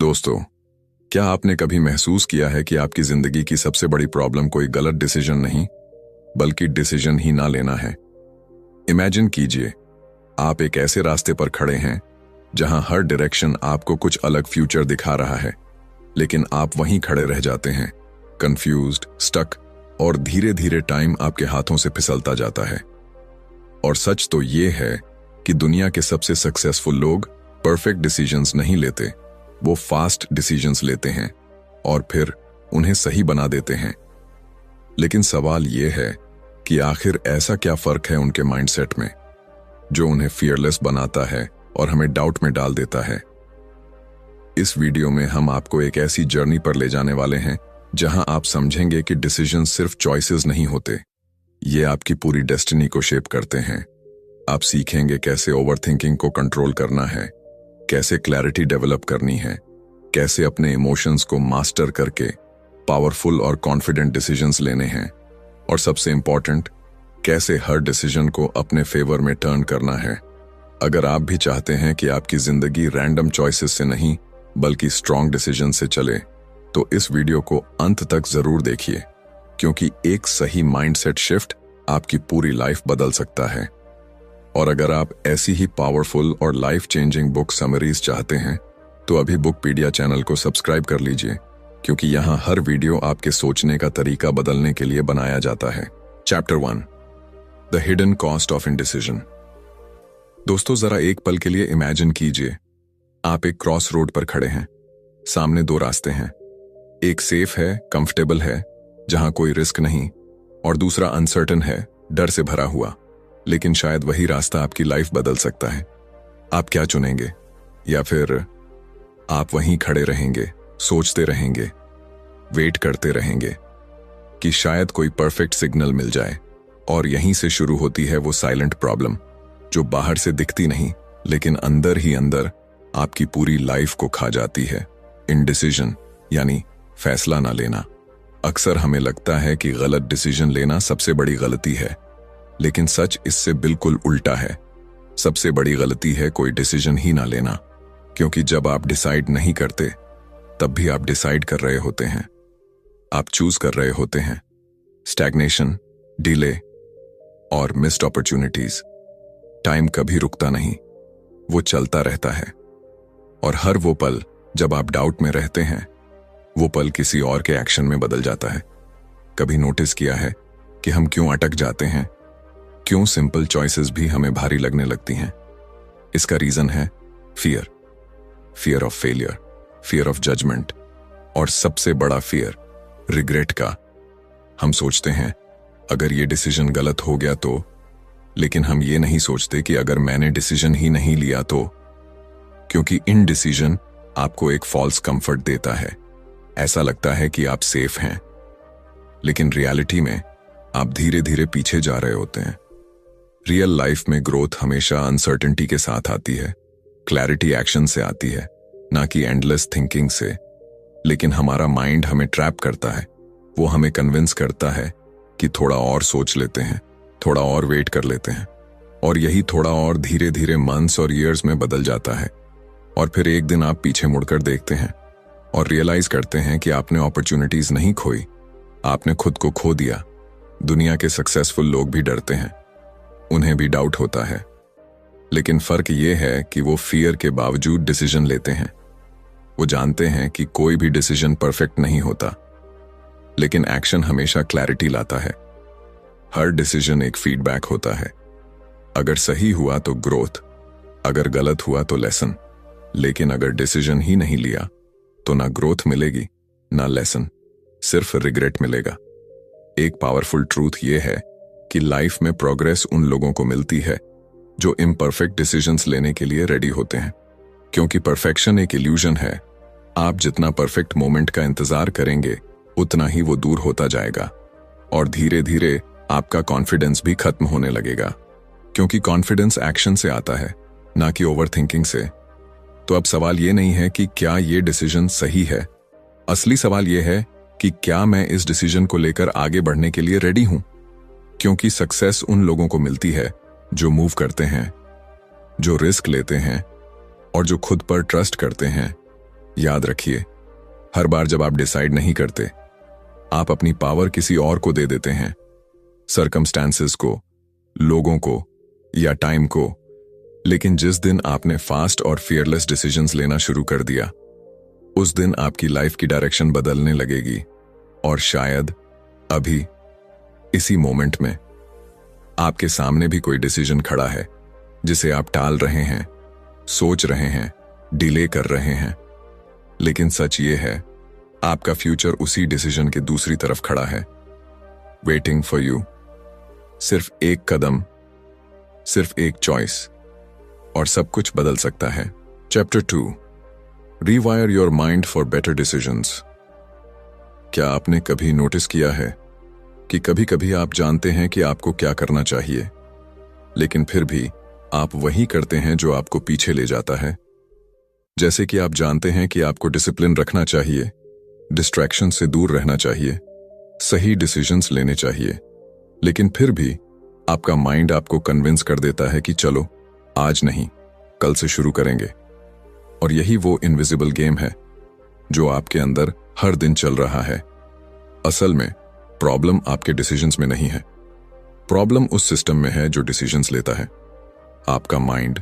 दोस्तों, क्या आपने कभी महसूस किया है कि आपकी जिंदगी की सबसे बड़ी प्रॉब्लम कोई गलत डिसीजन नहीं, बल्कि डिसीजन ही ना लेना है? इमेजिन कीजिए, आप एक ऐसे रास्ते पर खड़े हैं जहां हर डायरेक्शन आपको कुछ अलग फ्यूचर दिखा रहा है, लेकिन आप वहीं खड़े रह जाते हैं, कंफ्यूज्ड, स्टक, और धीरे धीरे टाइम आपके हाथों से फिसलता जाता है। और सच तो ये है कि दुनिया के सबसे सक्सेसफुल लोग परफेक्ट डिसीजंस नहीं लेते, वो फास्ट डिसीजंस लेते हैं और फिर उन्हें सही बना देते हैं। लेकिन सवाल यह है कि आखिर ऐसा क्या फर्क है उनके माइंडसेट में जो उन्हें फियरलेस बनाता है और हमें डाउट में डाल देता है। इस वीडियो में हम आपको एक ऐसी जर्नी पर ले जाने वाले हैं जहां आप समझेंगे कि डिसीजन सिर्फ चॉइसेस नहीं होते, ये आपकी पूरी डेस्टिनी को शेप करते हैं। आप सीखेंगे कैसे ओवरथिंकिंग को कंट्रोल करना है, कैसे क्लैरिटी डेवलप करनी है, कैसे अपने इमोशंस को मास्टर करके पावरफुल और कॉन्फिडेंट डिसीजंस लेने हैं, और सबसे इंपॉर्टेंट, कैसे हर डिसीजन को अपने फेवर में टर्न करना है। अगर आप भी चाहते हैं कि आपकी जिंदगी रैंडम चॉइसेस से नहीं बल्कि स्ट्रॉन्ग डिसीजन से चले, तो इस वीडियो को अंत तक जरूर देखिए, क्योंकि एक सही माइंडसेट शिफ्ट आपकी पूरी लाइफ बदल सकता है। और अगर आप ऐसी ही पावरफुल और लाइफ चेंजिंग बुक समरीज चाहते हैं, तो अभी बुकपीडिया चैनल को सब्सक्राइब कर लीजिए, क्योंकि यहाँ हर वीडियो आपके सोचने का तरीका बदलने के लिए बनाया जाता है। Chapter 1, the hidden cost of indecision. दोस्तों, जरा एक पल के लिए इमेजिन कीजिए, आप एक क्रॉस रोड पर खड़े हैं। सामने दो रास्ते हैं, एक सेफ है, कंफर्टेबल है, जहां कोई रिस्क नहीं, और दूसरा अनसर्टन है, डर से भरा हुआ। लेकिन शायद वही रास्ता आपकी लाइफ बदल सकता है। आप क्या चुनेंगे? या फिर आप वहीं खड़े रहेंगे, सोचते रहेंगे, वेट करते रहेंगे कि शायद कोई परफेक्ट सिग्नल मिल जाए? और यहीं से शुरू होती है वो साइलेंट प्रॉब्लम जो बाहर से दिखती नहीं, लेकिन अंदर ही अंदर आपकी पूरी लाइफ को खा जाती है। इनडिसीजन यानी फैसला ना लेना। अक्सर हमें लगता है कि गलत डिसीजन लेना सबसे बड़ी गलती है, लेकिन सच इससे बिल्कुल उल्टा है। सबसे बड़ी गलती है कोई डिसीजन ही ना लेना, क्योंकि जब आप डिसाइड नहीं करते तब भी आप डिसाइड कर रहे होते हैं, आप चूज कर रहे होते हैं। स्टैग्नेशन, डिले और मिस्ड अपॉर्चुनिटीज। टाइम कभी रुकता नहीं, वो चलता रहता है। और हर वो पल जब आप डाउट में रहते हैं, वो पल किसी और के एक्शन में बदल जाता है। कभी नोटिस किया है कि हम क्यों अटक जाते हैं? क्यों सिंपल चॉइसेस भी हमें भारी लगने लगती हैं? इसका रीजन है fear of failure, fear of judgment, और सबसे बड़ा फियर रिग्रेट का। हम सोचते हैं अगर ये डिसीजन गलत हो गया तो, लेकिन हम ये नहीं सोचते कि अगर मैंने डिसीजन ही नहीं लिया तो। क्योंकि इनडिसीजन आपको एक फॉल्स कंफर्ट देता है। ऐसा लगता है कि आप सेफ हैं, लेकिन रियलिटी में आप धीरे धीरे पीछे जा रहे होते हैं। रियल लाइफ में ग्रोथ हमेशा अनसर्टेनिटी के साथ आती है, क्लैरिटी एक्शन से आती है, ना कि एंडलेस थिंकिंग से। लेकिन हमारा माइंड हमें ट्रैप करता है। वो हमें कन्विंस करता है कि थोड़ा और सोच लेते हैं, थोड़ा और वेट कर लेते हैं, और यही थोड़ा और धीरे धीरे मंथ्स और ईयर्स में बदल जाता है। और फिर एक दिन आप पीछे मुड़कर देखते हैं और रियलाइज करते हैं कि आपने अपॉर्चुनिटीज नहीं खोई, आपने खुद को खो दिया। दुनिया के सक्सेसफुल लोग भी डरते हैं, उन्हें भी डाउट होता है, लेकिन फर्क ये है कि वो फियर के बावजूद डिसीजन लेते हैं। वो जानते हैं कि कोई भी डिसीजन परफेक्ट नहीं होता, लेकिन एक्शन हमेशा क्लैरिटी लाता है। हर डिसीजन एक फीडबैक होता है। अगर सही हुआ तो ग्रोथ, अगर गलत हुआ तो लेसन। लेकिन अगर डिसीजन ही नहीं लिया तो ना ग्रोथ मिलेगी ना लेसन, सिर्फ रिग्रेट मिलेगा। एक पावरफुल ट्रूथ ये है कि लाइफ में प्रोग्रेस उन लोगों को मिलती है जो इम्परफेक्ट डिसीजंस लेने के लिए रेडी होते हैं, क्योंकि परफेक्शन एक इल्यूजन है। आप जितना परफेक्ट मोमेंट का इंतजार करेंगे उतना ही वो दूर होता जाएगा, और धीरे धीरे आपका कॉन्फिडेंस भी खत्म होने लगेगा, क्योंकि कॉन्फिडेंस एक्शन से आता है, ना कि ओवरथिंकिंग से। तो अब सवाल ये नहीं है कि क्या ये डिसीजन सही है, असली सवाल ये है कि क्या मैं इस डिसीजन को लेकर आगे बढ़ने के लिए रेडी हूं। क्योंकि सक्सेस उन लोगों को मिलती है जो मूव करते हैं, जो रिस्क लेते हैं, और जो खुद पर ट्रस्ट करते हैं। याद रखिए, हर बार जब आप डिसाइड नहीं करते, आप अपनी पावर किसी और को दे देते हैं, सर्कमस्टांसेस को, लोगों को या टाइम को। लेकिन जिस दिन आपने फास्ट और फियरलेस डिसीजंस लेना शुरू कर दिया, उस दिन आपकी लाइफ की डायरेक्शन बदलने लगेगी। और शायद अभी इसी मोमेंट में आपके सामने भी कोई डिसीजन खड़ा है जिसे आप टाल रहे हैं, सोच रहे हैं, डिले कर रहे हैं। लेकिन सच ये है, आपका फ्यूचर उसी डिसीजन के दूसरी तरफ खड़ा है, वेटिंग फॉर यू। सिर्फ एक कदम, सिर्फ एक चॉइस, और सब कुछ बदल सकता है। Chapter 2, रीवायर your mind for better decisions. क्या आपने कभी नोटिस किया है कि कभी कभी आप जानते हैं कि आपको क्या करना चाहिए, लेकिन फिर भी आप वही करते हैं जो आपको पीछे ले जाता है? जैसे कि आप जानते हैं कि आपको डिसिप्लिन रखना चाहिए, डिस्ट्रैक्शन से दूर रहना चाहिए, सही डिसीजंस लेने चाहिए, लेकिन फिर भी आपका माइंड आपको कन्विंस कर देता है कि चलो आज नहीं, कल से शुरू करेंगे। और यही वो इनविजिबल गेम है जो आपके अंदर हर दिन चल रहा है। असल में प्रॉब्लम आपके डिसीजंस में नहीं है, प्रॉब्लम उस सिस्टम में है जो डिसीजंस लेता है। आपका माइंड,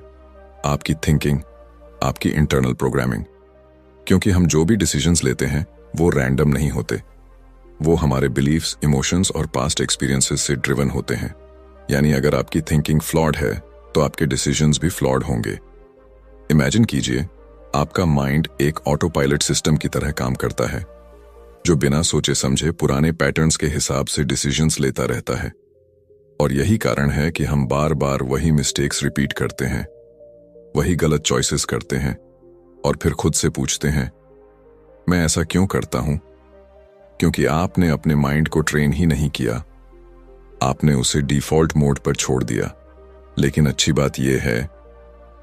आपकी थिंकिंग, आपकी इंटरनल प्रोग्रामिंग। क्योंकि हम जो भी डिसीजंस लेते हैं वो रैंडम नहीं होते, वो हमारे बिलीफ्स, इमोशंस और पास्ट एक्सपीरियंसेस से ड्रिवन होते हैं। यानी अगर आपकी थिंकिंग फ्लॉड है तो आपके डिसीजंस भी फ्लॉड होंगे। इमेजिन कीजिए, आपका माइंड एक ऑटो पायलट सिस्टम की तरह काम करता है, जो बिना सोचे समझे पुराने पैटर्न्स के हिसाब से डिसीजंस लेता रहता है। और यही कारण है कि हम बार बार वही मिस्टेक्स रिपीट करते हैं, वही गलत चॉइसेस करते हैं, और फिर खुद से पूछते हैं, मैं ऐसा क्यों करता हूं? क्योंकि आपने अपने माइंड को ट्रेन ही नहीं किया, आपने उसे डिफॉल्ट मोड पर छोड़ दिया। लेकिन अच्छी बात यह है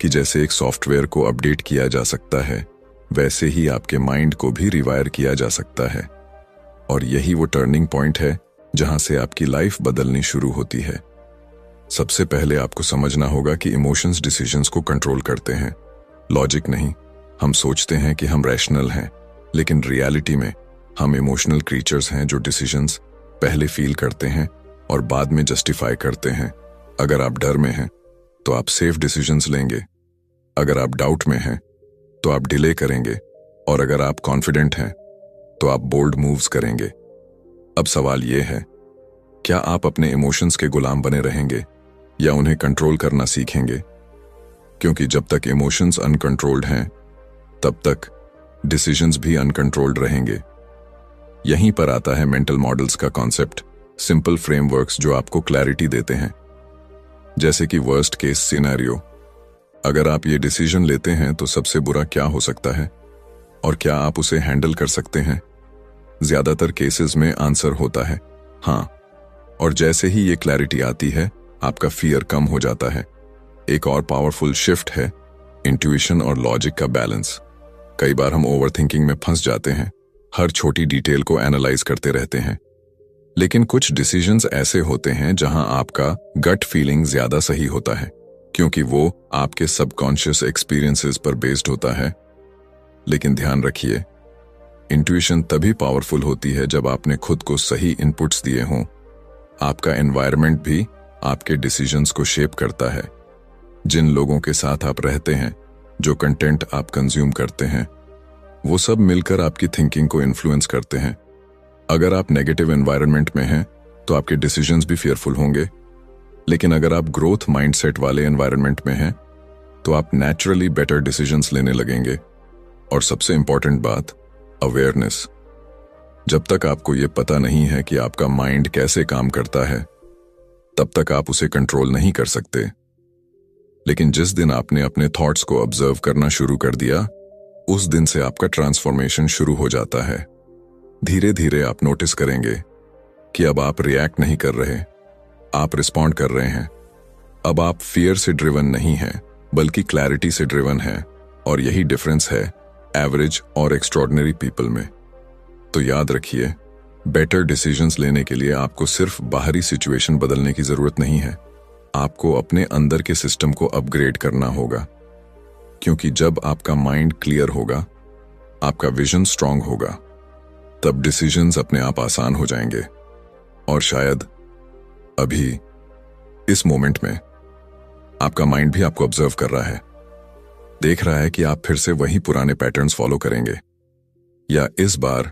कि जैसे एक सॉफ्टवेयर को अपडेट किया जा सकता है, वैसे ही आपके माइंड को भी रिवायर किया जा सकता है। और यही वो टर्निंग पॉइंट है जहां से आपकी लाइफ बदलनी शुरू होती है। सबसे पहले आपको समझना होगा कि इमोशंस डिसीजंस को कंट्रोल करते हैं, लॉजिक नहीं। हम सोचते हैं कि हम रैशनल हैं, लेकिन रियलिटी में हम इमोशनल क्रीचर्स हैं जो डिसीजंस पहले फील करते हैं और बाद में जस्टिफाई करते हैं। अगर आप डर में हैं तो आप सेफ डिसीजंस लेंगे, अगर आप डाउट में हैं तो आप डिले करेंगे, और अगर आप कॉन्फिडेंट हैं तो आप बोल्ड मूव्स करेंगे। अब सवाल यह है, क्या आप अपने इमोशंस के गुलाम बने रहेंगे या उन्हें कंट्रोल करना सीखेंगे? क्योंकि जब तक इमोशंस अनकंट्रोल्ड हैं, तब तक डिसीजंस भी अनकंट्रोल्ड रहेंगे। यहीं पर आता है मेंटल मॉडल्स का कॉन्सेप्ट, सिंपल फ्रेमवर्क्स जो आपको क्लैरिटी देते हैं। जैसे कि वर्स्ट केस सिनेरियो, अगर आप ये डिसीजन लेते हैं तो सबसे बुरा क्या हो सकता है और क्या आप उसे हैंडल कर सकते हैं? ज्यादातर केसेस में आंसर होता है हाँ। और जैसे ही ये क्लैरिटी आती है, आपका फियर कम हो जाता है। एक और पावरफुल शिफ्ट है इंट्यूशन और लॉजिक का बैलेंस। कई बार हम ओवरथिंकिंग में फंस जाते हैं, हर छोटी डिटेल को एनालाइज करते रहते हैं। लेकिन कुछ डिसीजंस ऐसे होते हैं जहां आपका गट फीलिंग ज्यादा सही होता है, क्योंकि वो आपके सबकॉन्शियस एक्सपीरियंसेस पर बेस्ड होता है। लेकिन ध्यान रखिए, इंट्यूशन तभी पावरफुल होती है जब आपने खुद को सही इनपुट्स दिए हों। आपका एनवायरनमेंट भी आपके डिसीजंस को शेप करता है। जिन लोगों के साथ आप रहते हैं, जो कंटेंट आप कंज्यूम करते हैं, वो सब मिलकर आपकी थिंकिंग को इन्फ्लुएंस करते हैं। अगर आप नेगेटिव एनवायरनमेंट में हैं तो आपके डिसीजंस भी फियरफुल होंगे। लेकिन अगर आप ग्रोथ माइंडसेट वाले एनवायरनमेंट में हैं तो आप नेचुरली बेटर डिसीजंस लेने लगेंगे। और सबसे इंपॉर्टेंट बात, अवेयरनेस। जब तक आपको ये पता नहीं है कि आपका माइंड कैसे काम करता है, तब तक आप उसे कंट्रोल नहीं कर सकते। लेकिन जिस दिन आपने अपने थॉट्स को ऑब्जर्व करना शुरू कर दिया, उस दिन से आपका ट्रांसफॉर्मेशन शुरू हो जाता है। धीरे धीरे आप नोटिस करेंगे कि अब आप रिएक्ट नहीं कर रहे, आप रिस्पॉन्ड कर रहे हैं। अब आप फियर से ड्रिवन नहीं हैं, बल्कि क्लैरिटी से ड्रिवन हैं। और यही डिफरेंस है एवरेज और एक्स्ट्रॉर्डिनरी पीपल में। तो याद रखिए, बेटर डिसीजंस लेने के लिए आपको सिर्फ बाहरी सिचुएशन बदलने की जरूरत नहीं है, आपको अपने अंदर के सिस्टम को अपग्रेड करना होगा। क्योंकि जब आपका माइंड क्लियर होगा, आपका विजन स्ट्रांग होगा, तब डिसीजंस अपने आप आसान हो जाएंगे। और शायद अभी इस मोमेंट में आपका माइंड भी आपको ऑब्जर्व कर रहा है, देख रहा है कि आप फिर से वही पुराने पैटर्न्स फॉलो करेंगे या इस बार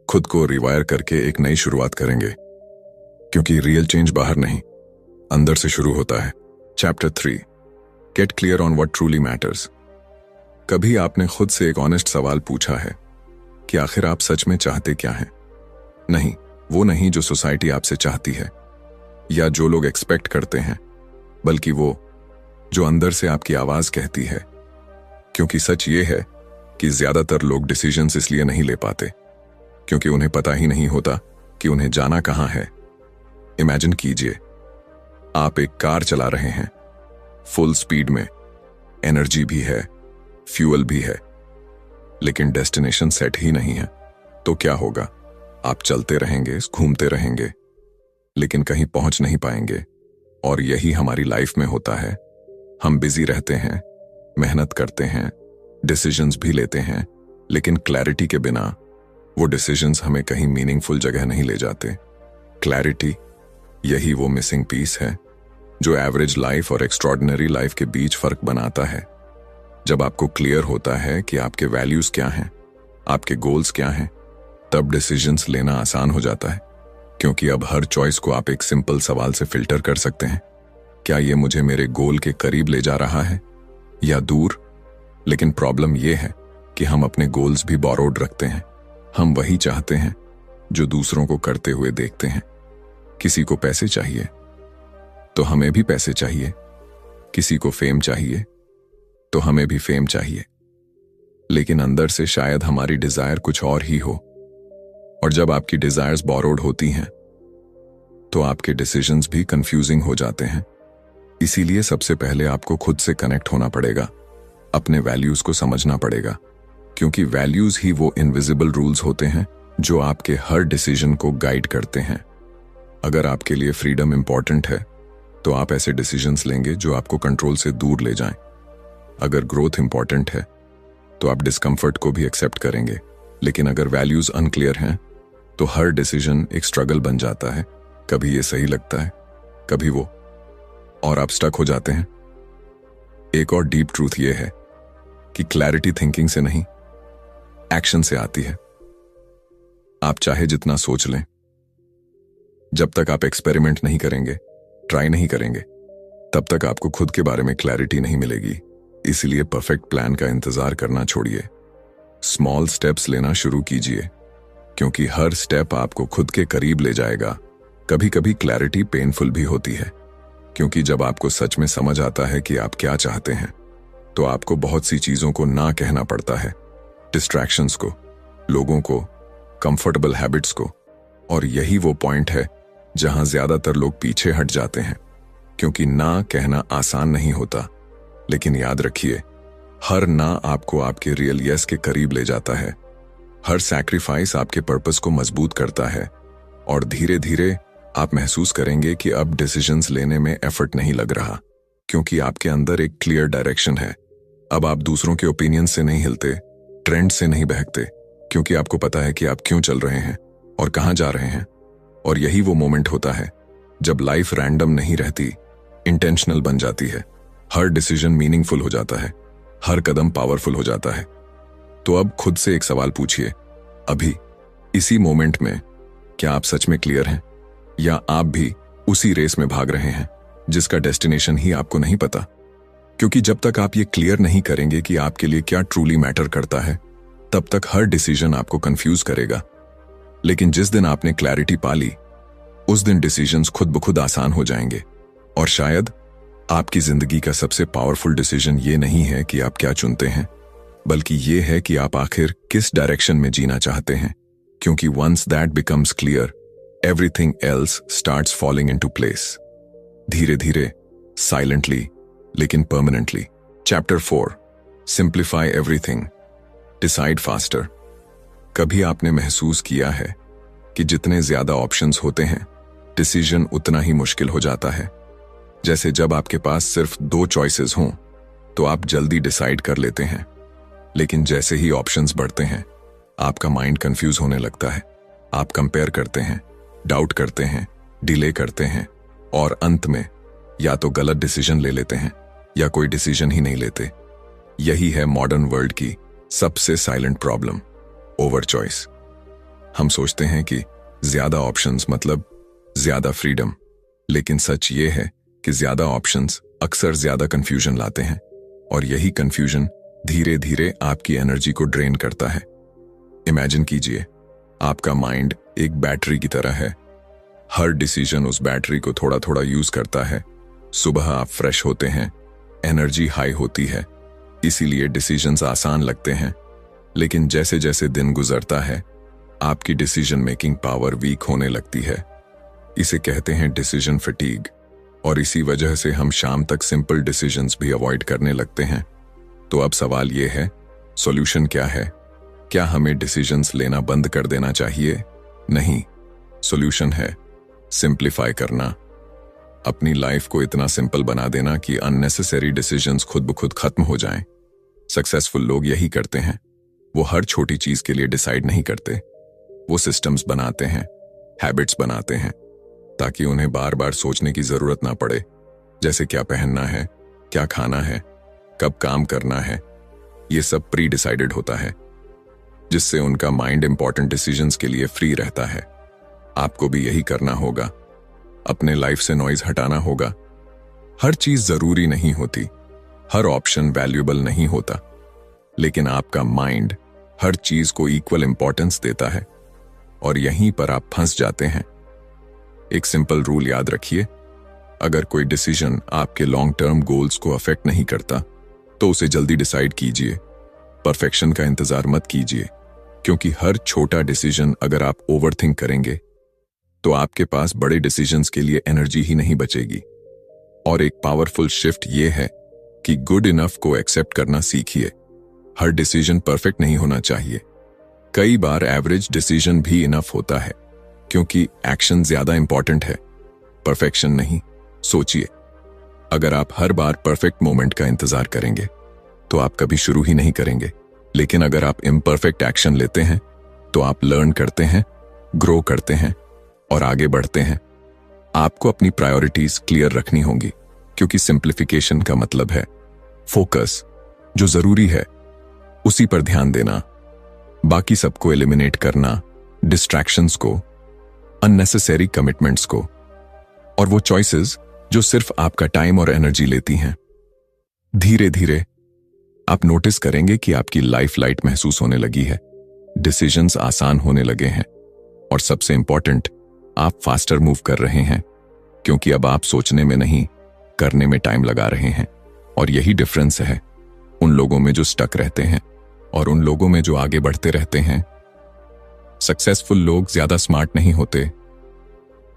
खुद को रिवायर करके एक नई शुरुआत करेंगे, क्योंकि रियल चेंज बाहर नहीं, अंदर से शुरू होता है। Chapter 3, get clear on what truly matters. कभी आपने खुद से एक ऑनेस्ट सवाल पूछा है कि आखिर आप सच में चाहते क्या हैं? नहीं, वो नहीं जो सोसाइटी आपसे चाहती है या जो लोग एक्सपेक्ट करते हैं, बल्कि वो जो अंदर से आपकी आवाज कहती है। क्योंकि सच ये है कि ज्यादातर लोग डिसीजंस इसलिए नहीं ले पाते क्योंकि उन्हें पता ही नहीं होता कि उन्हें जाना कहां है। इमेजिन कीजिए, आप एक कार चला रहे हैं, फुल स्पीड में, एनर्जी भी है, फ्यूल भी है, लेकिन डेस्टिनेशन सेट ही नहीं है। तो क्या होगा? आप चलते रहेंगे, घूमते रहेंगे, लेकिन कहीं पहुंच नहीं पाएंगे। और यही हमारी लाइफ में होता है। हम बिजी रहते हैं, मेहनत करते हैं, डिसीजंस भी लेते हैं, लेकिन क्लैरिटी के बिना वो डिसीजंस हमें कहीं मीनिंगफुल जगह नहीं ले जाते। क्लैरिटी, यही वो मिसिंग पीस है जो एवरेज लाइफ और एक्स्ट्रॉर्डिनरी लाइफ के बीच फर्क बनाता है। जब आपको क्लियर होता है कि आपके वैल्यूज क्या हैं, आपके गोल्स क्या हैं, तब डिसीजंस लेना आसान हो जाता है, क्योंकि अब हर चॉइस को आप एक सिंपल सवाल से फिल्टर कर सकते हैं। क्या ये मुझे मेरे गोल के करीब ले जा रहा है या दूर? लेकिन प्रॉब्लम ये है कि हम अपने गोल्स भी बोरोड रखते हैं। हम वही चाहते हैं जो दूसरों को करते हुए देखते हैं। किसी को पैसे चाहिए तो हमें भी पैसे चाहिए, किसी को फेम चाहिए तो हमें भी फेम चाहिए, लेकिन अंदर से शायद हमारी डिजायर कुछ और ही हो। और जब आपकी डिजायर्स बोरोड होती हैं तो आपके डिसीजंस भी कंफ्यूजिंग हो जाते हैं। इसीलिए सबसे पहले आपको खुद से कनेक्ट होना पड़ेगा, अपने वैल्यूज को समझना पड़ेगा, क्योंकि वैल्यूज ही वो इनविजिबल रूल्स होते हैं जो आपके हर डिसीजन को गाइड करते हैं। अगर आपके लिए फ्रीडम इंपॉर्टेंट है तो आप ऐसे डिसीजंस लेंगे जो आपको कंट्रोल से दूर ले जाएं। अगर ग्रोथ इंपॉर्टेंट है तो आप डिस्कम्फर्ट को भी एक्सेप्ट करेंगे। लेकिन अगर वैल्यूज अनक्लियर हैं तो हर डिसीजन एक स्ट्रगल बन जाता है। कभी ये सही लगता है, कभी वो, और आप स्टक हो जाते हैं। एक और डीप ट्रूथ ये है कि क्लैरिटी थिंकिंग से नहीं, एक्शन से आती है। आप चाहे जितना सोच लें, जब तक आप एक्सपेरिमेंट नहीं करेंगे, ट्राई नहीं करेंगे, तब तक आपको खुद के बारे में क्लैरिटी नहीं मिलेगी। इसलिए परफेक्ट प्लान का इंतजार करना छोड़िए, स्मॉल स्टेप्स लेना शुरू कीजिए, क्योंकि हर स्टेप आपको खुद के करीब ले जाएगा। कभी कभी क्लैरिटी पेनफुल भी होती है, क्योंकि जब आपको सच में समझ आता है कि आप क्या चाहते हैं, तो आपको बहुत सी चीजों को ना कहना पड़ता है, डिस्ट्रैक्शंस को, लोगों को, कंफर्टेबल हैबिट्स को। और यही वो पॉइंट है जहां ज्यादातर लोग पीछे हट जाते हैं, क्योंकि ना कहना आसान नहीं होता। लेकिन याद रखिए, हर ना आपको आपके रियल यस के करीब ले जाता है। हर सैक्रिफाइस आपके पर्पस को मजबूत करता है, और धीरे धीरे आप महसूस करेंगे कि अब डिसीजंस लेने में एफर्ट नहीं लग रहा, क्योंकि आपके अंदर एक क्लियर डायरेक्शन है। अब आप दूसरों के ओपिनियन से नहीं हिलते, ट्रेंड से नहीं बहकते, क्योंकि आपको पता है कि आप क्यों चल रहे हैं और कहां जा रहे हैं। और यही वो मोमेंट होता है जब लाइफ रैंडम नहीं रहती, इंटेंशनल बन जाती है। हर डिसीजन मीनिंगफुल हो जाता है, हर कदम पावरफुल हो जाता है। तो अब खुद से एक सवाल पूछिए, अभी इसी मोमेंट में क्या आप सच में क्लियर हैं, या आप भी उसी रेस में भाग रहे हैं जिसका डेस्टिनेशन ही आपको नहीं पता? क्योंकि जब तक आप ये क्लियर नहीं करेंगे कि आपके लिए क्या ट्रूली मैटर करता है, तब तक हर डिसीजन आपको कंफ्यूज करेगा। लेकिन जिस दिन आपने क्लैरिटी पा ली, उस दिन डिसीजंस खुद ब खुद आसान हो जाएंगे। और शायद आपकी जिंदगी का सबसे पावरफुल डिसीजन ये नहीं है कि आप क्या चुनते हैं, बल्कि ये है कि आप आखिर किस डायरेक्शन में जीना चाहते हैं। क्योंकि once that becomes clear, everything else starts falling into place, धीरे धीरे, साइलेंटली, लेकिन permanently. Chapter 4, simplify everything, decide faster. कभी आपने महसूस किया है कि जितने ज्यादा ऑप्शंस होते हैं, डिसीजन उतना ही मुश्किल हो जाता है? जैसे जब आपके पास सिर्फ 2 चॉइसेस हों तो आप जल्दी डिसाइड कर लेते हैं, लेकिन जैसे ही ऑप्शंस बढ़ते हैं आपका माइंड कंफ्यूज होने लगता है। आप कंपेयर करते हैं, डाउट करते हैं, डिले करते हैं और अंत में या तो गलत डिसीजन ले लेते हैं या कोई डिसीजन ही नहीं लेते। यही है मॉडर्न वर्ल्ड की सबसे साइलेंट प्रॉब्लम, ओवर चॉइस। हम सोचते हैं कि ज्यादा ऑप्शंस मतलब ज्यादा फ्रीडम, लेकिन सच ये है कि ज्यादा ऑप्शंस अक्सर ज्यादा कंफ्यूजन लाते हैं और यही कंफ्यूजन धीरे धीरे आपकी एनर्जी को ड्रेन करता है। इमेजिन कीजिए, आपका माइंड एक बैटरी की तरह है। हर डिसीजन उस बैटरी को थोड़ा थोड़ा यूज करता है। सुबह आप फ्रेश होते हैं, एनर्जी हाई होती है, इसीलिए डिसीजंस आसान लगते हैं। लेकिन जैसे जैसे दिन गुजरता है आपकी डिसीजन मेकिंग पावर वीक होने लगती है। इसे कहते हैं डिसीजन फटीग, और इसी वजह से हम शाम तक सिंपल डिसीजंस भी अवॉइड करने लगते हैं। तो अब सवाल यह है, सॉल्यूशन क्या है? क्या हमें डिसीजंस लेना बंद कर देना चाहिए? नहीं, सॉल्यूशन है सिंप्लीफाई करना। अपनी लाइफ को इतना सिंपल बना देना कि अननेसेसरी डिसीजंस खुद ब खुद खत्म हो जाएं। सक्सेसफुल लोग यही करते हैं। वो हर छोटी चीज के लिए डिसाइड नहीं करते, वो सिस्टम्स बनाते हैं, हैबिट्स बनाते हैं, ताकि उन्हें बार बार सोचने की जरूरत ना पड़े। जैसे क्या पहनना है, क्या खाना है, कब काम करना है, ये सब प्री डिसाइडेड होता है, जिससे उनका माइंड इंपॉर्टेंट डिसीजंस के लिए फ्री रहता है। आपको भी यही करना होगा, अपने लाइफ से नॉइज हटाना होगा। हर चीज जरूरी नहीं होती, हर ऑप्शन वैल्यूएबल नहीं होता, लेकिन आपका माइंड हर चीज को इक्वल इंपॉर्टेंस देता है और यहीं पर आप फंस जाते हैं। एक सिंपल रूल याद रखिए, अगर कोई डिसीजन आपके लॉन्ग टर्म गोल्स को अफेक्ट नहीं करता तो उसे जल्दी डिसाइड कीजिए। परफेक्शन का इंतजार मत कीजिए, क्योंकि हर छोटा डिसीजन अगर आप ओवरथिंक करेंगे तो आपके पास बड़े डिसीजंस के लिए एनर्जी ही नहीं बचेगी। और एक पावरफुल शिफ्ट ये है कि गुड इनफ को एक्सेप्ट करना सीखिए। हर डिसीजन परफेक्ट नहीं होना चाहिए, कई बार एवरेज डिसीजन भी इनफ होता है, क्योंकि एक्शन ज्यादा इंपॉर्टेंट है, परफेक्शन नहीं। सोचिए, अगर आप हर बार परफेक्ट मोमेंट का इंतजार करेंगे तो आप कभी शुरू ही नहीं करेंगे। लेकिन अगर आप इम्परफेक्ट एक्शन लेते हैं तो आप लर्न करते हैं, ग्रो करते हैं और आगे बढ़ते हैं। आपको अपनी प्रायोरिटीज क्लियर रखनी होंगी, क्योंकि सिंप्लीफिकेशन का मतलब है फोकस, जो जरूरी है उसी पर ध्यान देना, बाकी सबको एलिमिनेट करना, डिस्ट्रैक्शंस को, अननेसेसरी कमिटमेंट्स को, और वो चॉइसेस जो सिर्फ आपका टाइम और एनर्जी लेती हैं। धीरे धीरे आप नोटिस करेंगे कि आपकी लाइफ लाइट महसूस होने लगी है, डिसीजंस आसान होने लगे हैं और सबसे इंपॉर्टेंट, आप फास्टर मूव कर रहे हैं, क्योंकि अब आप सोचने में नहीं, करने में टाइम लगा रहे हैं। और यही डिफरेंस है उन लोगों में जो स्टक रहते हैं और उन लोगों में जो आगे बढ़ते रहते हैं। सक्सेसफुल लोग ज्यादा स्मार्ट नहीं होते,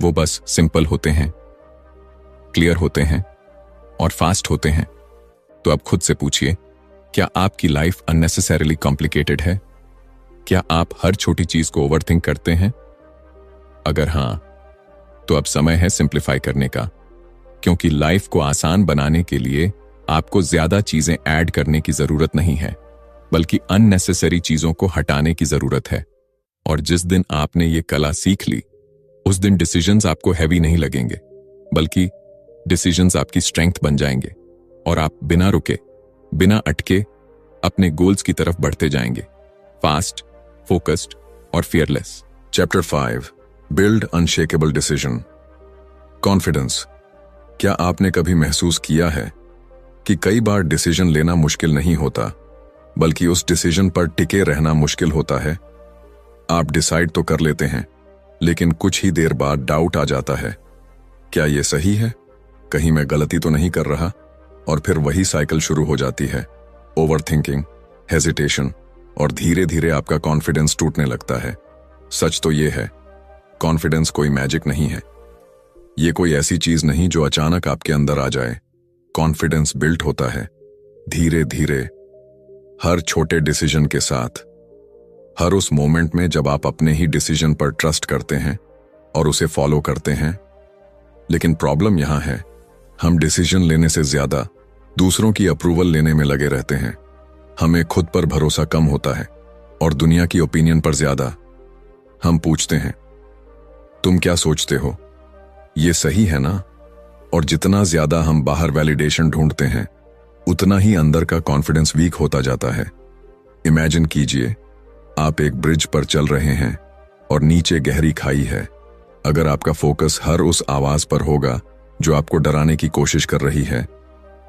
वो बस सिंपल होते हैं, क्लियर होते हैं और फास्ट होते हैं। तो अब खुद से पूछिए, क्या आपकी लाइफ अननेसेसरीली कॉम्प्लिकेटेड है? क्या आप हर छोटी चीज को ओवरथिंक करते हैं? अगर हां, तो अब समय है सिंप्लीफाई करने का, क्योंकि लाइफ को आसान बनाने के लिए आपको ज्यादा चीजें ऐड करने की जरूरत नहीं है, बल्कि अननेसेसरी चीजों को हटाने की जरूरत है। और जिस दिन आपने ये कला सीख ली, उस दिन डिसीजंस आपको हैवी नहीं लगेंगे, बल्कि डिसीजंस आपकी स्ट्रेंथ बन जाएंगे और आप बिना रुके, बिना अटके अपने गोल्स की तरफ बढ़ते जाएंगे, फास्ट, फोकस्ड और fearless. Chapter 5, build unshakeable decision. Confidence. क्या आपने कभी महसूस किया है कि कई बार डिसीजन लेना मुश्किल नहीं होता, बल्कि उस डिसीजन पर टिके रहना मुश्किल होता है? आप डिसाइड तो कर लेते हैं, लेकिन कुछ ही देर बाद डाउट आ जाता है, क्या यह सही है? कहीं मैं गलती तो नहीं कर रहा? और फिर वही साइकिल शुरू हो जाती है, ओवरथिंकिंग, हेजिटेशन, और धीरे धीरे आपका कॉन्फिडेंस टूटने लगता है। सच तो यह है, कॉन्फिडेंस कोई मैजिक नहीं है। ये कोई ऐसी चीज नहीं जो अचानक आपके अंदर आ जाए। कॉन्फिडेंस बिल्ट होता है धीरे धीरे, हर छोटे डिसीजन के साथ, हर उस मोमेंट में जब आप अपने ही डिसीजन पर ट्रस्ट करते हैं और उसे फॉलो करते हैं। लेकिन प्रॉब्लम यहां है, हम डिसीजन लेने से ज्यादा दूसरों की अप्रूवल लेने में लगे रहते हैं। हमें खुद पर भरोसा कम होता है और दुनिया की ओपिनियन पर ज्यादा। हम पूछते हैं, तुम क्या सोचते हो, ये सही है ना? और जितना ज्यादा हम बाहर वैलिडेशन ढूंढते हैं, उतना ही अंदर का कॉन्फिडेंस वीक होता जाता है। इमेजिन कीजिए, आप एक ब्रिज पर चल रहे हैं और नीचे गहरी खाई है। अगर आपका फोकस हर उस आवाज पर होगा जो आपको डराने की कोशिश कर रही है,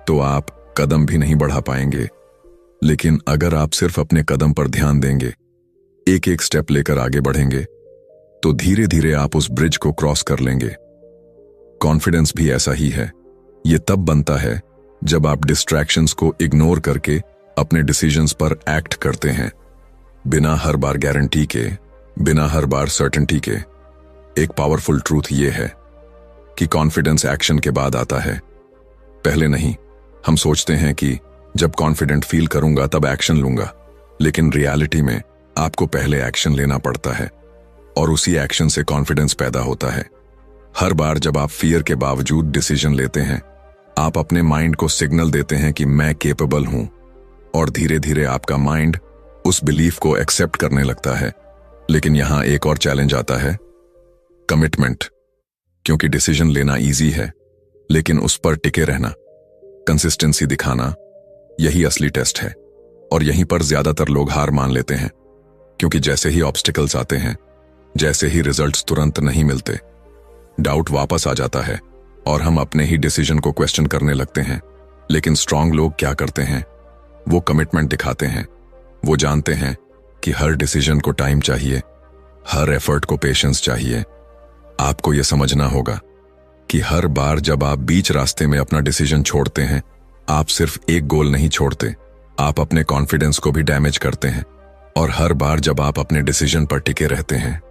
तो आप कदम भी नहीं बढ़ा पाएंगे। लेकिन अगर आप सिर्फ अपने कदम पर ध्यान देंगे, एक एक स्टेप लेकर आगे बढ़ेंगे, तो धीरे धीरे आप उस ब्रिज को क्रॉस कर लेंगे। कॉन्फिडेंस भी ऐसा ही है। ये तब बनता है जब आप डिस्ट्रैक्शंस को इग्नोर करके अपने डिसीजंस पर एक्ट करते हैं, बिना हर बार गारंटी के, बिना हर बार सर्टेनिटी के। एक पावरफुल ट्रूथ ये है कि कॉन्फिडेंस एक्शन के बाद आता है, पहले नहीं। हम सोचते हैं कि जब कॉन्फिडेंट फील करूंगा तब एक्शन लूंगा, लेकिन रियलिटी में आपको पहले एक्शन लेना पड़ता है और उसी एक्शन से कॉन्फिडेंस पैदा होता है। हर बार जब आप फियर के बावजूद डिसीजन लेते हैं, आप अपने माइंड को सिग्नल देते हैं कि मैं केपेबल हूं, और धीरे धीरे आपका माइंड उस बिलीफ को एक्सेप्ट करने लगता है। लेकिन यहां एक और चैलेंज आता है, कमिटमेंट। क्योंकि डिसीजन लेना इजी है, लेकिन उस पर टिके रहना, कंसिस्टेंसी दिखाना, यही असली टेस्ट है। और यहीं पर ज्यादातर लोग हार मान लेते हैं, क्योंकि जैसे ही ऑब्स्टिकल्स आते हैं, जैसे ही रिजल्ट्स तुरंत नहीं मिलते, डाउट वापस आ जाता है और हम अपने ही डिसीजन को क्वेश्चन करने लगते हैं। लेकिन स्ट्रांग लोग क्या करते हैं? वो कमिटमेंट दिखाते हैं। वो जानते हैं कि हर डिसीजन को टाइम चाहिए, हर एफर्ट को पेशेंस चाहिए। आपको यह समझना होगा कि हर बार जब आप बीच रास्ते में अपना डिसीजन छोड़ते हैं, आप सिर्फ एक गोल नहीं छोड़ते, आप अपने कॉन्फिडेंस को भी डैमेज करते हैं। और हर बार जब आप अपने डिसीजन पर टिके रहते हैं,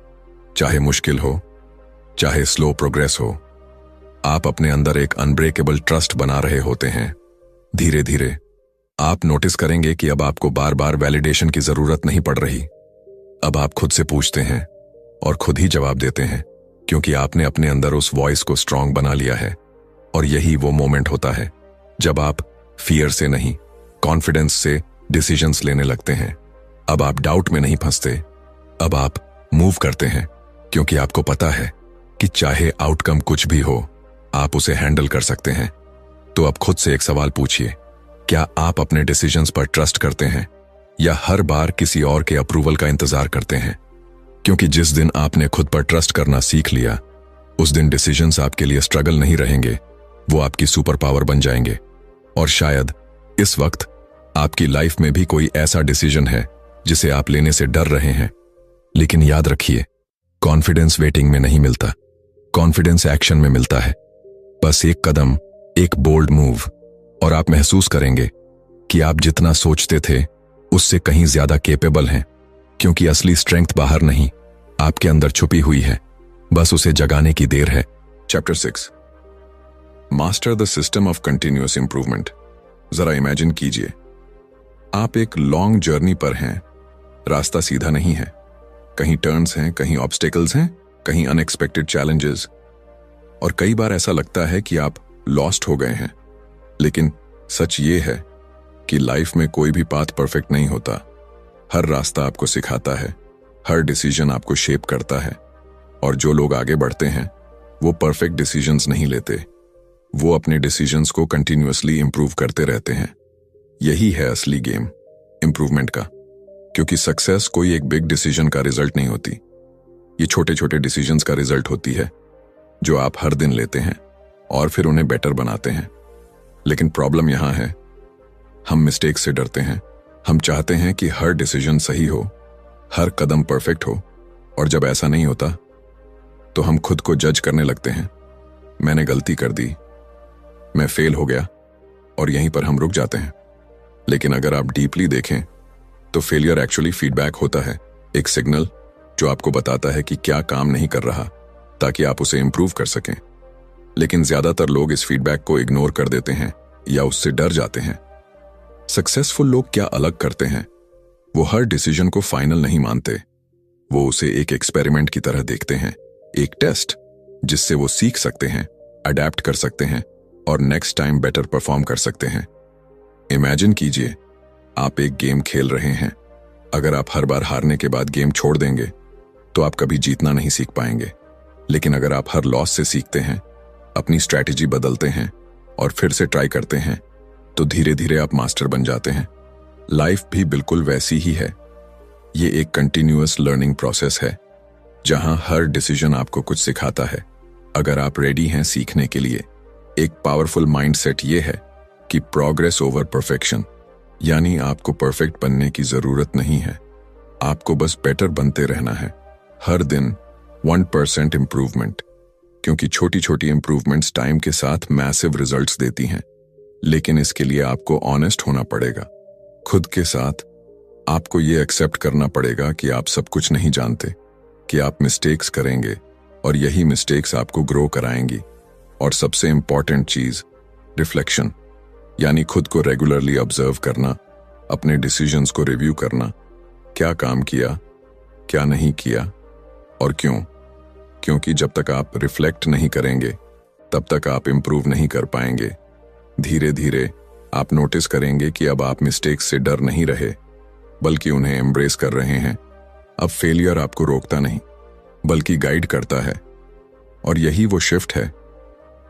चाहे मुश्किल हो, चाहे स्लो प्रोग्रेस हो, आप अपने अंदर एक अनब्रेकेबल ट्रस्ट बना रहे होते हैं। धीरे धीरे आप नोटिस करेंगे कि अब आपको बार बार वैलिडेशन की जरूरत नहीं पड़ रही। अब आप खुद से पूछते हैं और खुद ही जवाब देते हैं, क्योंकि आपने अपने अंदर उस वॉइस को स्ट्रांग बना लिया है। और यही वो मोमेंट होता है जब आप फियर से नहीं, कॉन्फिडेंस से डिसीजंस लेने लगते हैं। अब आप डाउट में नहीं फंसते, अब आप मूव करते हैं, क्योंकि आपको पता है कि चाहे आउटकम कुछ भी हो, आप उसे हैंडल कर सकते हैं। तो अब खुद से एक सवाल पूछिए, क्या आप अपने डिसीजंस पर ट्रस्ट करते हैं या हर बार किसी और के अप्रूवल का इंतजार करते हैं? क्योंकि जिस दिन आपने खुद पर ट्रस्ट करना सीख लिया, उस दिन डिसीजंस आपके लिए स्ट्रगल नहीं रहेंगे, वो आपकी सुपर पावर बन जाएंगे। और शायद इस वक्त आपकी लाइफ में भी कोई ऐसा डिसीजन है जिसे आप लेने से डर रहे हैं। लेकिन याद रखिए, कॉन्फिडेंस वेटिंग में नहीं मिलता, कॉन्फिडेंस एक्शन में मिलता है। बस एक कदम, एक बोल्ड मूव, और आप महसूस करेंगे कि आप जितना सोचते थे उससे कहीं ज्यादा केपेबल हैं। क्योंकि असली स्ट्रेंथ बाहर नहीं, आपके अंदर छुपी हुई है, बस उसे जगाने की देर है। Chapter 6, master the system of continuous improvement. जरा इमेजिन कीजिए, आप एक लॉन्ग जर्नी पर हैं। रास्ता सीधा नहीं है, कहीं टर्न्स हैं, कहीं ऑब्स्टिकल्स हैं, कहीं अनएक्सपेक्टेड चैलेंजेस। और कई बार ऐसा लगता है कि आप लॉस्ट हो गए हैं। लेकिन सच ये है कि लाइफ में कोई भी पाथ परफेक्ट नहीं होता। हर रास्ता आपको सिखाता है, हर डिसीजन आपको शेप करता है। और जो लोग आगे बढ़ते हैं, वो परफेक्ट डिसीजंस नहीं लेते, वो अपने डिसीजंस को कंटिन्यूअसली इंप्रूव करते रहते हैं। यही है असली गेम इंप्रूवमेंट का। क्योंकि सक्सेस कोई एक बिग डिसीजन का रिजल्ट नहीं होती, ये छोटे छोटे डिसीजंस का रिजल्ट होती है, जो आप हर दिन लेते हैं और फिर उन्हें बेटर बनाते हैं। लेकिन प्रॉब्लम यहां है, हम मिस्टेक से डरते हैं। हम चाहते हैं कि हर डिसीजन सही हो, हर कदम परफेक्ट हो, और जब ऐसा नहीं होता तो हम खुद को जज करने लगते हैं। मैंने गलती कर दी, मैं फेल हो गया, और यहीं पर हम रुक जाते हैं। लेकिन अगर आप डीपली देखें तो फेलियर एक्चुअली फीडबैक होता है, एक सिग्नल जो आपको बताता है कि क्या काम नहीं कर रहा, ताकि आप उसे इंप्रूव कर सकें। लेकिन ज्यादातर लोग इस फीडबैक को इग्नोर कर देते हैं या उससे डर जाते हैं। सक्सेसफुल लोग क्या अलग करते हैं? वो हर डिसीजन को फाइनल नहीं मानते, वो उसे एक एक्सपेरिमेंट की तरह देखते हैं, एक टेस्ट जिससे वो सीख सकते हैं, अडेप्ट कर सकते हैं और नेक्स्ट टाइम बेटर परफॉर्म कर सकते हैं। इमेजिन कीजिए, आप एक गेम खेल रहे हैं। अगर आप हर बार हारने के बाद गेम छोड़ देंगे तो आप कभी जीतना नहीं सीख पाएंगे। लेकिन अगर आप हर लॉस से सीखते हैं, अपनी स्ट्रैटेजी बदलते हैं और फिर से ट्राई करते हैं, तो धीरे धीरे आप मास्टर बन जाते हैं। लाइफ भी बिल्कुल वैसी ही है। ये एक कंटिन्यूअस लर्निंग प्रोसेस है जहां हर डिसीजन आपको कुछ सिखाता है। अगर आप रेडी हैं सीखने के लिए, एक पावरफुल माइंडसेट ये है कि प्रोग्रेस ओवर परफेक्शन, यानी आपको परफेक्ट बनने की जरूरत नहीं है, आपको बस बेटर बनते रहना है। हर दिन 1% इंप्रूवमेंट, क्योंकि छोटी छोटी इंप्रूवमेंट्स टाइम के साथ मैसिव रिजल्ट्स देती हैं। लेकिन इसके लिए आपको ऑनेस्ट होना पड़ेगा खुद के साथ। आपको ये एक्सेप्ट करना पड़ेगा कि आप सब कुछ नहीं जानते, कि आप मिस्टेक्स करेंगे और यही मिस्टेक्स आपको ग्रो कराएंगी। और सबसे इंपॉर्टेंट चीज, रिफ्लेक्शन, यानी खुद को रेगुलरली ऑब्जर्व करना, अपने डिसीजंस को रिव्यू करना, क्या काम किया, क्या नहीं किया और क्यों। क्योंकि जब तक आप रिफ्लेक्ट नहीं करेंगे तब तक आप इंप्रूव नहीं कर पाएंगे। धीरे धीरे आप नोटिस करेंगे कि अब आप मिस्टेक्स से डर नहीं रहे, बल्कि उन्हें एम्ब्रेस कर रहे हैं। अब फेलियर आपको रोकता नहीं, बल्कि गाइड करता है। और यही वो शिफ्ट है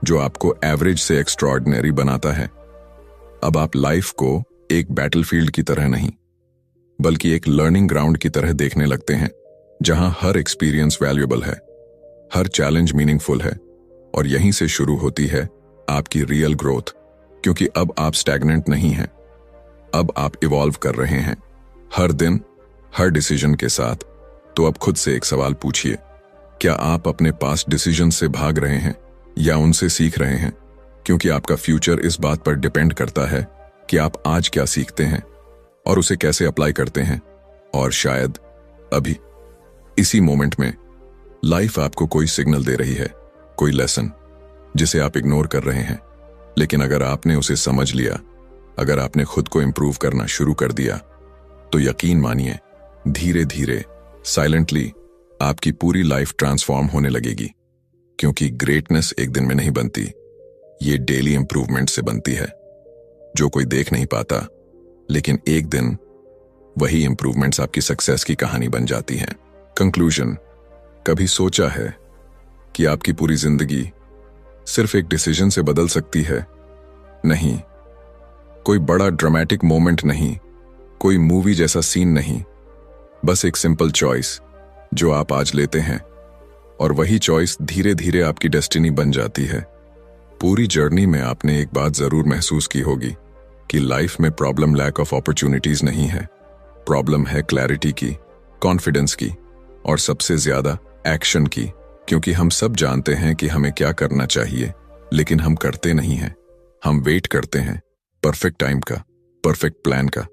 जो आपको एवरेज से एक्स्ट्राऑर्डिनरी बनाता है। अब आप लाइफ को एक बैटलफील्ड की तरह नहीं, बल्कि एक लर्निंग ग्राउंड की तरह देखने लगते हैं, जहां हर एक्सपीरियंस वैल्यूएबल है, हर चैलेंज मीनिंगफुल है। और यहीं से शुरू होती है आपकी रियल ग्रोथ। क्योंकि अब आप स्टैग्नेंट नहीं हैं, अब आप इवॉल्व कर रहे हैं, हर दिन, हर डिसीजन के साथ। तो अब खुद से एक सवाल पूछिए, क्या आप अपने पास्ट डिसीजन से भाग रहे हैं या उनसे सीख रहे हैं? क्योंकि आपका फ्यूचर इस बात पर डिपेंड करता है कि आप आज क्या सीखते हैं और उसे कैसे अप्लाई करते हैं। और शायद अभी इसी मोमेंट में लाइफ आपको कोई सिग्नल दे रही है, कोई लेसन जिसे आप इग्नोर कर रहे हैं। लेकिन अगर आपने उसे समझ लिया, अगर आपने खुद को इंप्रूव करना शुरू कर दिया, तो यकीन मानिए धीरे धीरे, साइलेंटली आपकी पूरी लाइफ ट्रांसफॉर्म होने लगेगी। क्योंकि ग्रेटनेस एक दिन में नहीं बनती, ये डेली इंप्रूवमेंट से बनती है, जो कोई देख नहीं पाता। लेकिन एक दिन वही इंप्रूवमेंट्स आपकी सक्सेस की कहानी बन जाती हैं। कंक्लूजन, कभी सोचा है कि आपकी पूरी जिंदगी सिर्फ एक डिसीजन से बदल सकती है? नहीं, कोई बड़ा ड्रामेटिक मोमेंट नहीं, कोई मूवी जैसा सीन नहीं, बस एक सिंपल चॉइस जो आप आज लेते हैं, और वही चॉइस धीरे धीरे आपकी डेस्टिनी बन जाती है। पूरी जर्नी में आपने एक बात जरूर महसूस की होगी कि लाइफ में प्रॉब्लम लैक ऑफ अपॉर्चुनिटीज नहीं है, प्रॉब्लम है क्लैरिटी की, कॉन्फिडेंस की और सबसे ज्यादा एक्शन की। क्योंकि हम सब जानते हैं कि हमें क्या करना चाहिए, लेकिन हम करते नहीं हैं। हम वेट करते हैं परफेक्ट टाइम का, परफेक्ट प्लान का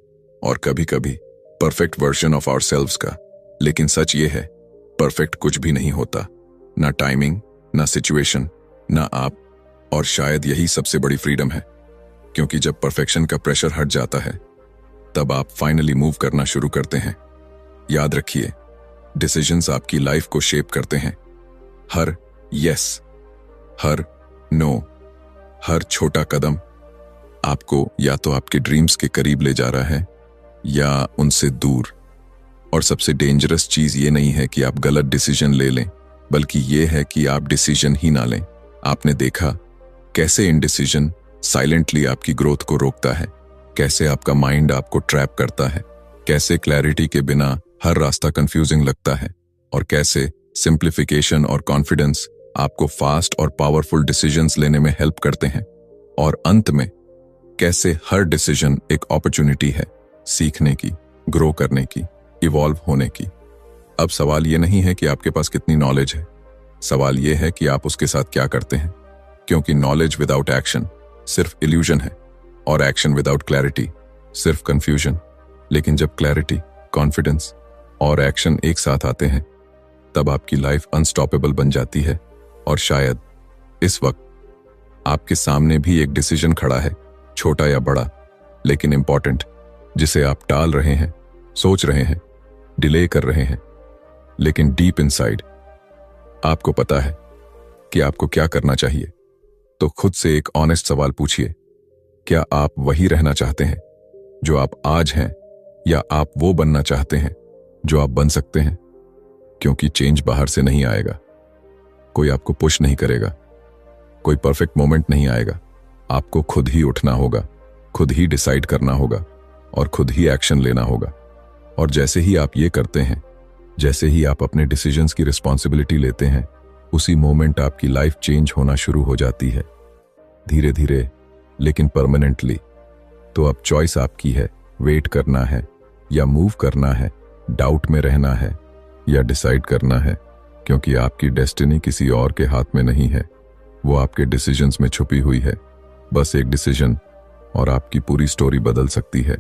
और कभी कभी परफेक्ट वर्जन ऑफ आवरसेल्व्स का। लेकिन सच ये है, परफेक्ट कुछ भी नहीं होता, ना टाइमिंग, ना सिचुएशन, ना आप। और शायद यही सबसे बड़ी फ्रीडम है। क्योंकि जब परफेक्शन का प्रेशर हट जाता है, तब आप फाइनली मूव करना शुरू करते हैं। याद रखिए, डिसीजंस आपकी लाइफ को शेप करते हैं। हर यस, हर नो, हर छोटा कदम आपको या तो आपके ड्रीम्स के करीब ले जा रहा है या उनसे दूर। और सबसे डेंजरस चीज ये नहीं है कि आप गलत डिसीजन ले लें, बल्कि ये है कि आप डिसीजन ही ना लें। आपने देखा कैसे इनडिसीजन साइलेंटली आपकी ग्रोथ को रोकता है, कैसे आपका माइंड आपको ट्रैप करता है, कैसे क्लैरिटी के बिना हर रास्ता कंफ्यूजिंग लगता है, और कैसे सिंप्लीफिकेशन और कॉन्फिडेंस आपको फास्ट और पावरफुल डिसीजंस लेने में हेल्प करते हैं। और अंत में कैसे हर डिसीजन एक अपॉर्चुनिटी है सीखने की, ग्रो करने की, इवॉल्व होने की। अब सवाल ये नहीं है कि आपके पास कितनी नॉलेज है, सवाल ये है कि आप उसके साथ क्या करते हैं। क्योंकि नॉलेज विदाउट एक्शन सिर्फ इल्यूजन है, और एक्शन विदाउट क्लैरिटी सिर्फ कंफ्यूजन। लेकिन जब क्लैरिटी, कॉन्फिडेंस और एक्शन एक साथ आते हैं, तब आपकी लाइफ अनस्टॉपेबल बन जाती है। और शायद इस वक्त आपके सामने भी एक डिसीजन खड़ा है, छोटा या बड़ा, लेकिन इंपॉर्टेंट, जिसे आप टाल रहे हैं, सोच रहे हैं, डिले कर रहे हैं। लेकिन डीप इनसाइड आपको पता है कि आपको क्या करना चाहिए। तो खुद से एक ऑनेस्ट सवाल पूछिए, क्या आप वही रहना चाहते हैं जो आप आज हैं, या आप वो बनना चाहते हैं जो आप बन सकते हैं? क्योंकि चेंज बाहर से नहीं आएगा, कोई आपको पुश नहीं करेगा, कोई परफेक्ट मोमेंट नहीं आएगा। आपको खुद ही उठना होगा, खुद ही डिसाइड करना होगा और खुद ही एक्शन लेना होगा। और जैसे ही आप ये करते हैं, जैसे ही आप अपने डिसीजंस की रिस्पॉन्सिबिलिटी लेते हैं, उसी मोमेंट आपकी लाइफ चेंज होना शुरू हो जाती है, धीरे धीरे लेकिन परमानेंटली। तो अब चॉइस आपकी है, वेट करना है या मूव करना है, डाउट में रहना है या डिसाइड करना है, क्योंकि आपकी डेस्टिनी किसी और के हाथ में नहीं है, वो आपके डिसीजंस में छुपी हुई है। बस एक डिसीजन और आपकी पूरी स्टोरी बदल सकती है।